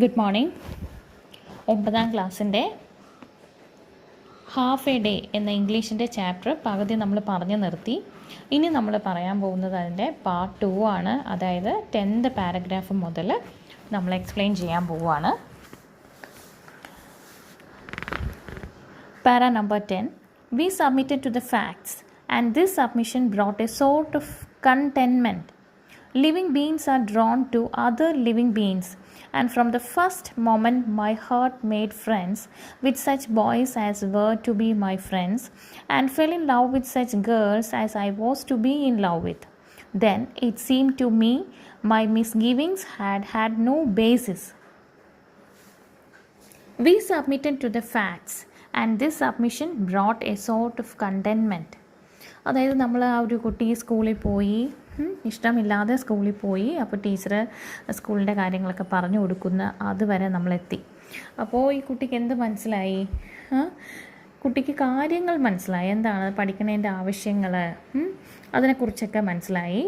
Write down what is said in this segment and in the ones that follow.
Good morning. 9ാം ക്ലാസ്സിൻ്റെ half A day എന്ന ഇംഗ്ലീഷിൻ്റെ chapter പകുതി നമ്മൾ പറഞ്ഞു നിർത്തി. ഇനി നമ്മൾ പറയാൻ പോകുന്നത് അതിൻ്റെ പാർട്ട് 2 ആണ്. അതായത് 10th പാരഗ്രാഫ് മുതൽ നമ്മൾ എക്സ്പ്ലെയിൻ ചെയ്യാൻ പോവുകയാണ്. Para number 10. We submitted to the facts, and this submission brought a sort of contentment. Living beings are drawn to other living beings, and from the first moment my heart made friends with such boys as were to be my friends, and fell in love with such girls as I was to be in love with. Then it seemed to me my misgivings had no basis. We submitted to the facts, and this submission brought a sort of contentment. അതായത് നമ്മൾ ആ ഒരു കുട്ടി സ്കൂളിൽ പോയി, ഇഷ്ടമില്ലാതെ സ്കൂളിൽ പോയി, അപ്പോൾ ടീച്ചർ സ്കൂളിൻ്റെ കാര്യങ്ങളൊക്കെ പറഞ്ഞു കൊടുക്കുന്ന അതുവരെ നമ്മളെത്തി. അപ്പോൾ ഈ കുട്ടിക്ക് എന്ത് മനസ്സിലായി? കുട്ടിക്ക് കാര്യങ്ങൾ മനസ്സിലായി, എന്താണ് പഠിക്കുന്നതിൻ്റെ ആവശ്യങ്ങൾ, അതിനെക്കുറിച്ചൊക്കെ മനസ്സിലായി.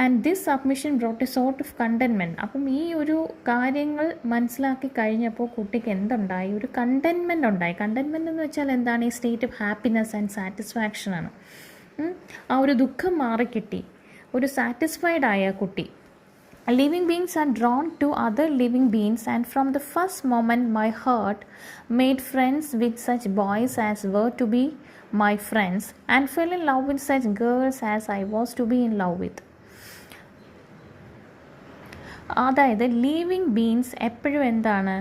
And this submission brought A sort of containment. അപ്പം ഈ ഒരു കാര്യങ്ങൾ മനസ്സിലാക്കി കഴിഞ്ഞപ്പോൾ കുട്ടിക്ക് എന്തുണ്ടായി? ഒരു കണ്ടൻമെൻറ്റ് ഉണ്ടായി. കണ്ടൻമെൻറ്റ് എന്ന് വെച്ചാൽ എന്താണ്? ഈ സ്റ്റേറ്റ് ഓഫ് ഹാപ്പിനെസ് ആൻഡ് സാറ്റിസ്ഫാക്ഷനാണ്. ആ ഒരു ദുഃഖം മാറിക്കിട്ടി, ഒരു സാറ്റിസ്ഫൈഡ് ആയ കുട്ടി. Living beings are drawn to other living beings, and from the first moment my heart made friends with such boys as were to be my friends, and fell in love with such girls as I was to be in love with. അതായത് living beings എപ്പോഴും എന്താണ്?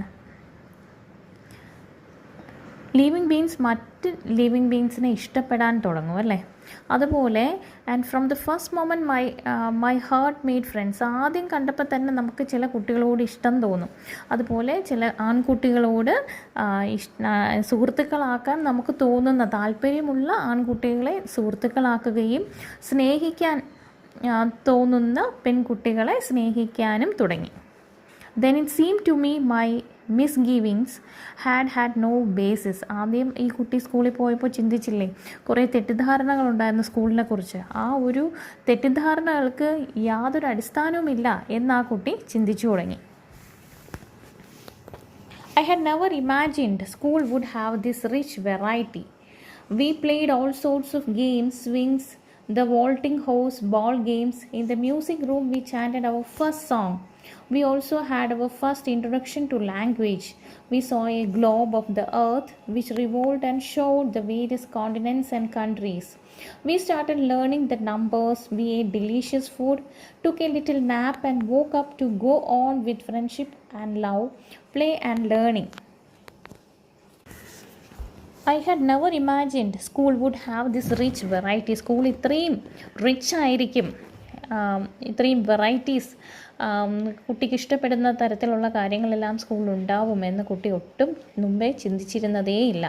Living beings മറ്റ് living ബീങ്സിനെ ഇഷ്ടപ്പെടാൻ തുടങ്ങും അല്ലേ? അതുപോലെ and from the first moment my heart made friends. ആദ്യം കണ്ടപ്പോൾ തന്നെ നമുക്ക് ചില കുട്ടികളോട് ഇഷ്ടം തോന്നും. അതുപോലെ ചില ആൺകുട്ടികളോട് സുഹൃത്തുക്കളാക്കാൻ നമുക്ക് തോന്നുന്ന, താല്പര്യമുള്ള ആൺകുട്ടികളെ സുഹൃത്തുക്കളാക്കുകയും സ്നേഹിക്കാൻ തോന്നുന്ന പെൺകുട്ടികളെ സ്നേഹിക്കാനും തുടങ്ങി. Then it seemed to me my misgivings had no basis. ആദ്യം ഈ കുട്ടി സ്കൂളിൽ പോയപ്പോൾ ചിന്തിച്ചില്ലേ, കുറേ തെറ്റിദ്ധാരണകളുണ്ടായിരുന്നു സ്കൂളിനെ കുറിച്ച്. ആ ഒരു തെറ്റിദ്ധാരണകൾക്ക് യാതൊരു അടിസ്ഥാനവുമില്ല എന്ന് ആ കുട്ടി ചിന്തിച്ചു തുടങ്ങി. I had never imagined school would have this rich variety. We played all sorts of games, swings, the vaulting horse, ball games. In the music room we chanted our first song. We also had our first introduction to language. We saw a globe of the earth which revolved and showed the various continents and countries. We started learning the numbers. We ate delicious food, took a little nap, and woke up to go on with friendship and love, play and learning. I had never imagined school would have this rich variety. School ഇത്രയും rich ആയിരിക്കും, ഇത്രയും varieties, കുട്ടിക്ക് ഇഷ്ടപ്പെടുന്ന തരത്തിലുള്ള കാര്യങ്ങളെല്ലാം സ്കൂളിലുണ്ടാവുമെന്ന് കുട്ടി ഒട്ടും മുമ്പേ ചിന്തിച്ചിരുന്നതേയില്ല.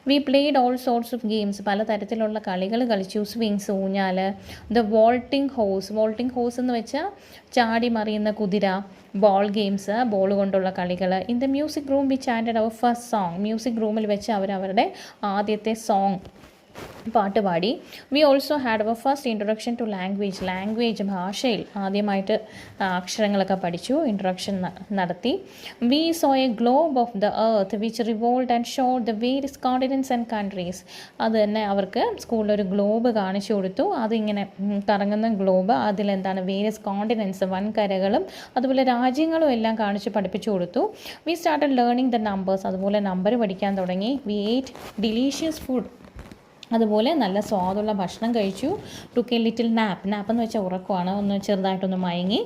We played all sorts of games. പലതരത്തിലുള്ള കളികൾ കളിച്ചു. സ്വിങ്സ്, ഊഞ്ഞാൽ, ദ വോൾട്ടിംഗ് ഹോസ് എന്ന് വെച്ചാൽ ചാടി മറിയുന്ന കുതിര, ബോൾ ഗെയിംസ്, ബോൾ കൊണ്ടുള്ള കളികൾ. In the music room we chanted our first song. Music റൂമിൽ വെച്ച് അവരുടെ ആദ്യത്തെ സോങ് പാട്ട് പാടി. We also had our first introduction to language, ഭാഷയിൽ ആദ്യമായിട്ട് അക്ഷരങ്ങളൊക്കെ പഠിച്ചു, ഇൻട്രൊഡക്ഷൻ നടത്തി. We saw a globe of the earth which revolved and showed the various continents and countries. അത് തന്നെ അവർക്ക് സ്കൂളിലൊരു ഗ്ലോബ് കാണിച്ചു കൊടുത്തു. അതിങ്ങനെ കറങ്ങുന്ന ഗ്ലോബ്, അതിലെന്താണ് വേരിയസ് കോണ്ടിനെൻറ്റ്സ്, വൻകരകളും അതുപോലെ രാജ്യങ്ങളും എല്ലാം കാണിച്ച് പഠിപ്പിച്ചു കൊടുത്തു. We started learning the numbers. അതുപോലെ നമ്പർ പഠിക്കാൻ തുടങ്ങി. വി ഏറ്റ് ഡിലീഷ്യസ് ഫുഡ്. അതുപോലെ നല്ല സ്വാദുള്ള ഭക്ഷണം കഴിച്ചു. ടുക്ക് എ ലിറ്റിൽ നാപ്പ് എന്ന് വെച്ചാൽ ഉറക്കമാണ്, ഒന്ന് ചെറുതായിട്ടൊന്ന് മയങ്ങി.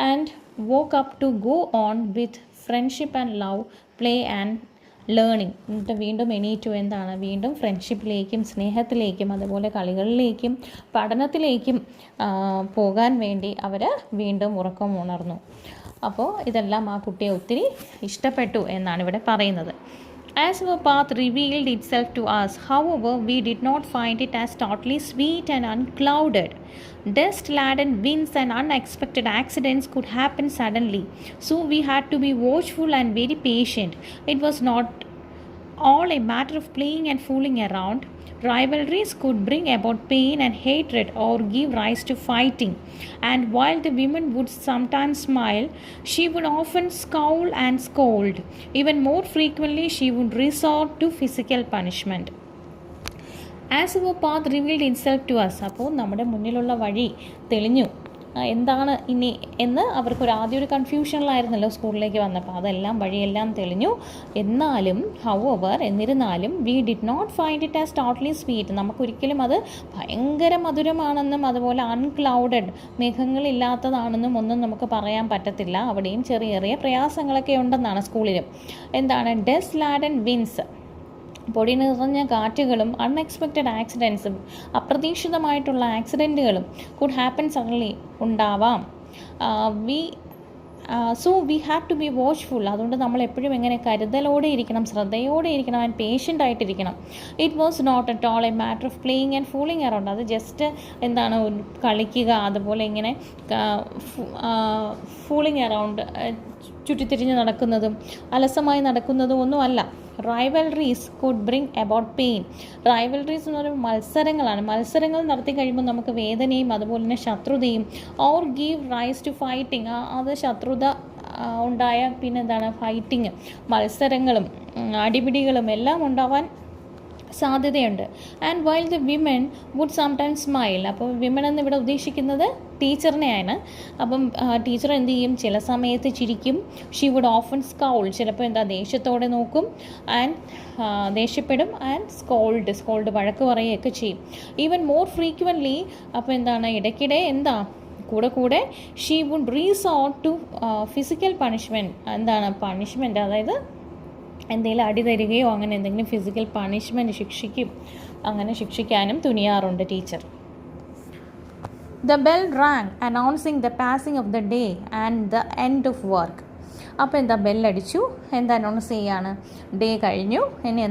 And woke up to go on with friendship and love, play and learning. എന്നിട്ട് വീണ്ടും എണീറ്റു. എന്താണ്? വീണ്ടും ഫ്രണ്ട്ഷിപ്പിലേക്കും സ്നേഹത്തിലേക്കും അതുപോലെ കളികളിലേക്കും പഠനത്തിലേക്കും പോകാൻ വേണ്ടി അവർ വീണ്ടും ഉറക്കം ഉണർന്നു. അപ്പോൾ ഇതെല്ലാം ആ കുട്ടിയെ ഒത്തിരി ഇഷ്ടപ്പെട്ടു എന്നാണ് ഇവിടെ പറയുന്നത്. As our path revealed itself to us, however, we did not find it as totally sweet and unclouded. Dust-laden winds and unexpected accidents could happen suddenly, so we had to be watchful and very patient. It was not all a matter of playing and fooling around. Rivalries could bring about pain and hatred or give rise to fighting. And while the women would sometimes smile, she would often scowl and scold. Even more frequently, she would resort to physical punishment. As our path revealed itself to us. അപ്പോൾ നമ്മുടെ മുന്നിലുള്ള വഴി തെളിഞ്ഞു, എന്താണ് ഇനി എന്ന് അവർക്കൊരു ആദ്യം ഒരു കൺഫ്യൂഷനിലായിരുന്നല്ലോ സ്കൂളിലേക്ക് വന്നപ്പോൾ. അതെല്ലാം വഴിയെല്ലാം തെളിഞ്ഞു. എന്നാലും എന്നിരുന്നാലും we did not find it as totally sweet. നമുക്കൊരിക്കലും അത് ഭയങ്കര മധുരമാണെന്നും അതുപോലെ അൺക്ലൗഡഡ്, മേഘങ്ങളില്ലാത്തതാണെന്നും ഒന്നും നമുക്ക് പറയാൻ പറ്റത്തില്ല. അവിടെയും ചെറിയ ചെറിയ പ്രയാസങ്ങളൊക്കെ ഉണ്ടെന്നാണ് സ്കൂളിലും. എന്താണ് ഡസ്റ്റ് ലാഡൻ വിൻസ്, പൊടി നിറഞ്ഞ കാറ്റുകളും അൺഎക്സ്പെക്റ്റഡ് ആക്സിഡൻസും, അപ്രതീക്ഷിതമായിട്ടുള്ള ആക്സിഡൻറ്റുകളും കുഡ് ഹാപ്പൻ സഡൻലി, ഉണ്ടാവാം. So we have to be watchful. അതുകൊണ്ട് നമ്മൾ എപ്പോഴും എങ്ങനെ കരുതലോടെ ഇരിക്കണം, ശ്രദ്ധയോടെ ഇരിക്കണം, ആൻഡ് പേഷ്യൻ്റ് ആയിട്ടിരിക്കണം. It was not at all a matter of playing and fooling around. അത് ജസ്റ്റ് എന്താണ് കളിക്കുക, അതുപോലെ ഇങ്ങനെ ഫൂളിങ് അറൗണ്ട്, ചുറ്റിത്തിരിഞ്ഞ് നടക്കുന്നതും അലസമായി നടക്കുന്നതും ഒന്നുമല്ല. റൈവൽറീസ് കുഡ് ബ്രിങ് അബൌട്ട് പെയിൻ. റൈവൽറീസ് എന്ന് പറയുമ്പോൾ മത്സരങ്ങളാണ്. മത്സരങ്ങൾ നടത്തി കഴിയുമ്പോൾ നമുക്ക് വേദനയും അതുപോലെ തന്നെ ശത്രുതയും, or give rise to fighting, അത് ശത്രുത ഉണ്ടായ പിന്നെ എന്താണ് ഫൈറ്റിങ്, മത്സരങ്ങളും അടിപിടികളും എല്ലാം ഉണ്ടാവാൻ സാധ്യതയുണ്ട്. And while the women would sometimes smile. അപ്പോൾ വിമൻ എന്ന് ഇവിടെ ഉദ്ദേശിക്കുന്നത് ടീച്ചറിനെയാണ്. അപ്പം ടീച്ചർ എന്ത് ചെയ്യും, ചില സമയത്ത് ചിരിക്കും. ഷീ വുഡ് ഓഫൺ സ്കൗൾ, ചിലപ്പോൾ ദേഷ്യത്തോടെ നോക്കും. ആൻഡ് ദേഷ്യപ്പെടും. ആൻഡ് സ്കോൾഡ് വഴക്ക് പറയുകയൊക്കെ ചെയ്യും. ഈവൻ മോർ ഫ്രീക്വൻ്റ്ലി, അപ്പോൾ ഇടയ്ക്കിടെ കൂടെ she would resort to physical punishment. Punishment അതായത് എന്തെങ്കിലും അടി തരികയോ അങ്ങനെ എന്തെങ്കിലും ഫിസിക്കൽ പണിഷ്മെൻറ്റ് അങ്ങനെ ശിക്ഷിക്കാനും തുനിയാറുണ്ട് teacher. The bell rang announcing the passing of the day and the end of work. അപ്പോൾ ബെല്ലടിച്ചു, അനൗൺസ് ചെയ്യാണ് ഡേ കഴിഞ്ഞു, ഇനി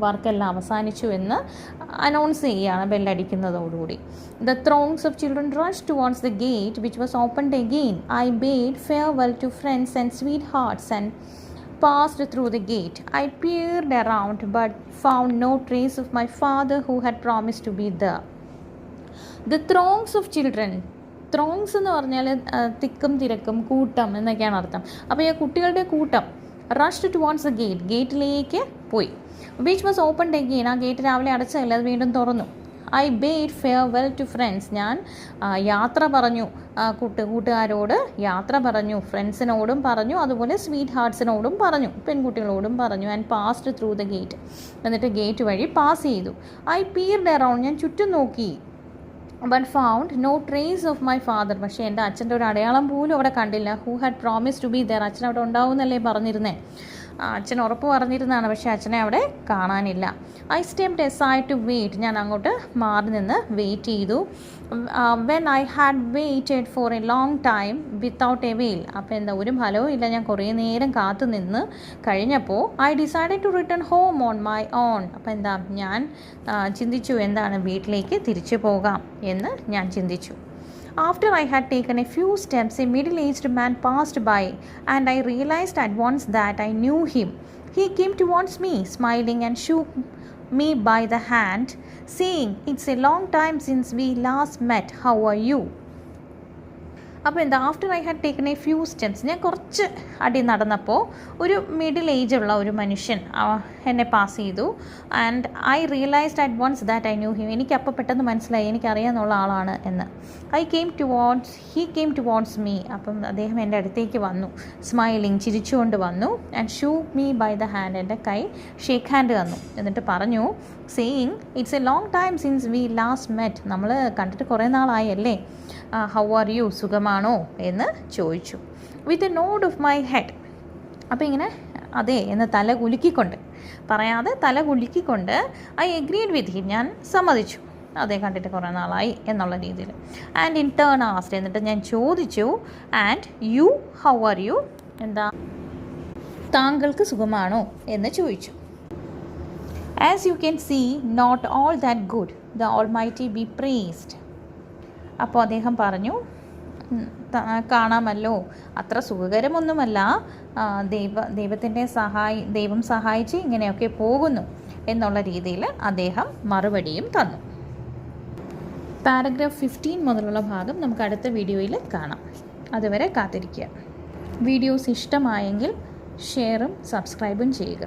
വർക്കെല്ലാം അവസാനിച്ചു എന്ന് അനൗൺസ് ചെയ്യുകയാണ് ബെല്ലടിക്കുന്നതോടുകൂടി. The throngs of children rush towards the gate which was opened again. I bade farewell to friends and sweethearts and passed through the gate. I peered around but found no trace of my father who had promised to be there. The throngs of children. ത്രോങ്സ് എന്ന് പറഞ്ഞാൽ തിക്കും തിരക്കും, കൂട്ടം എന്നൊക്കെയാണ് അർത്ഥം. അപ്പോൾ ഈ കുട്ടികളുടെ കൂട്ടം റഷ്ഡ് ടുവാർഡ്സ് ദ ഗേറ്റ്, ഗേറ്റിലേക്ക് പോയി. വിച്ച് വാസ് ഓപ്പൺഡ് അഗെയിൻ, ആ ഗേറ്റ് രാവിലെ അടച്ചതല്ല, അത് വീണ്ടും തുറന്നു. I bade farewell to friends, ഞാൻ യാത്ര പറഞ്ഞു കൂട്ടുകാരോട് യാത്ര പറഞ്ഞു, ഫ്രണ്ട്സിനോടും പറഞ്ഞു, അതുപോലെ സ്വീറ്റ് ഹാർട്ട്സിനോടും പറഞ്ഞു, പെൺകുട്ടികളോടും പറഞ്ഞു. And passed through the gate, എന്നിട്ട് ഗേറ്റ് വഴി പാസ് ചെയ്തു. ഐ പീർഡ് അറൗണ്ട്, ഞാൻ ചുറ്റും നോക്കി. But found no trace of my father, പക്ഷേ എൻ്റെ അച്ഛൻ്റെ ഒരു അടയാളം പോലും അവിടെ കണ്ടില്ല. Who had promise to be there, അച്ഛൻ അവിടെ ഉണ്ടാവുമെന്നല്ലേ പറഞ്ഞിരുന്നേ. അച്ഛൻ ഉറപ്പ് പറഞ്ഞിരുന്നതാണ്, പക്ഷേ അച്ഛനെ അവിടെ കാണാനില്ല. I stepped aside to wait, ഞാൻ അങ്ങോട്ട് മാറി നിന്ന് വെയിറ്റ് ചെയ്തു. When I had waited for a long time without a wail, അപ്പോൾ ഒരു ഫലവും ഇല്ല, ഞാൻ കുറേ നേരം കാത്തു നിന്ന് കഴിഞ്ഞപ്പോൾ I decided to return home on my own. അപ്പോൾ ഞാൻ ചിന്തിച്ചു, വീട്ടിലേക്ക് തിരിച്ചു പോകാം എന്ന് ഞാൻ ചിന്തിച്ചു. After I had taken a few steps, a middle-aged man passed by, and I realized at once that I knew him. He came towards me, smiling, and shook me by the hand, saying, "It's a long time since we last met. How are you?" അപ്പോൾ after I had taken A few steps, ഞാൻ കുറച്ച് അടി നടന്നപ്പോൾ ഒരു middle ഏജുള്ള ഒരു മനുഷ്യൻ എന്നെ pass ചെയ്തു. And I realised at once that I knew him, എനിക്കപ്പോൾ പെട്ടെന്ന് മനസ്സിലായി എനിക്കറിയാമെന്നുള്ള ആളാണ് എന്ന്. ഹീ കെയിം ടുവാർഡ്സ് മീ, അപ്പം അദ്ദേഹം എൻ്റെ അടുത്തേക്ക് വന്നു, സ്മൈലിങ്, ചിരിച്ചുകൊണ്ട് വന്നു. And shook me by the hand, എൻ്റെ കൈ ഷേക്ക് ഹാൻഡ് തന്നു. എന്നിട്ട് പറഞ്ഞു, saying, it's a long time since we last met, നമ്മൾ കണ്ടിട്ട് കുറേ നാളായല്ലേ. ഹൗ ആർ യു, സുഖമാണോ എന്ന് ചോദിച്ചു. With a node of my head, അപ്പോൾ ഇങ്ങനെ അതെ എന്ന് തല കുലുക്കിക്കൊണ്ട്, പറയാതെ തല കുലുക്കിക്കൊണ്ട് ഐ എഗ്രീഡ് വിത്ത് ഹിം, ഞാൻ സമ്മതിച്ചു, അതെ കണ്ടിട്ട് കുറേ നാളായി എന്നുള്ള രീതിയിൽ. ആൻഡ് ഇൻ ടേൺ ആസ്ഡ്, എന്നിട്ട് ഞാൻ ചോദിച്ചു, and you, how are you, താങ്കൾക്ക് സുഖമാണോ എന്ന് ചോദിച്ചു. As you can see not all that good, the almighty be praised. അപ്പോൾ അദ്ദേഹം പറഞ്ഞു, കാണാമല്ലോ, അത്ര സുഖകരമൊന്നുമല്ല, ദൈവം സഹായിച്ച് ഇങ്ങനെയൊക്കെ പോകുന്നു എന്നുള്ള രീതിയിൽ അദ്ദേഹം മറുപടിയും തന്നു. പാരഗ്രാഫ് 15 മുതലുള്ള ഭാഗം നമുക്ക് അടുത്ത വീഡിയോയിൽ കാണാം. അതുവരെ കാത്തിരിക്കുക. വീഡിയോസ് ഇഷ്ടമായെങ്കിൽ ഷെയറും സബ്സ്ക്രൈബും ചെയ്യുക.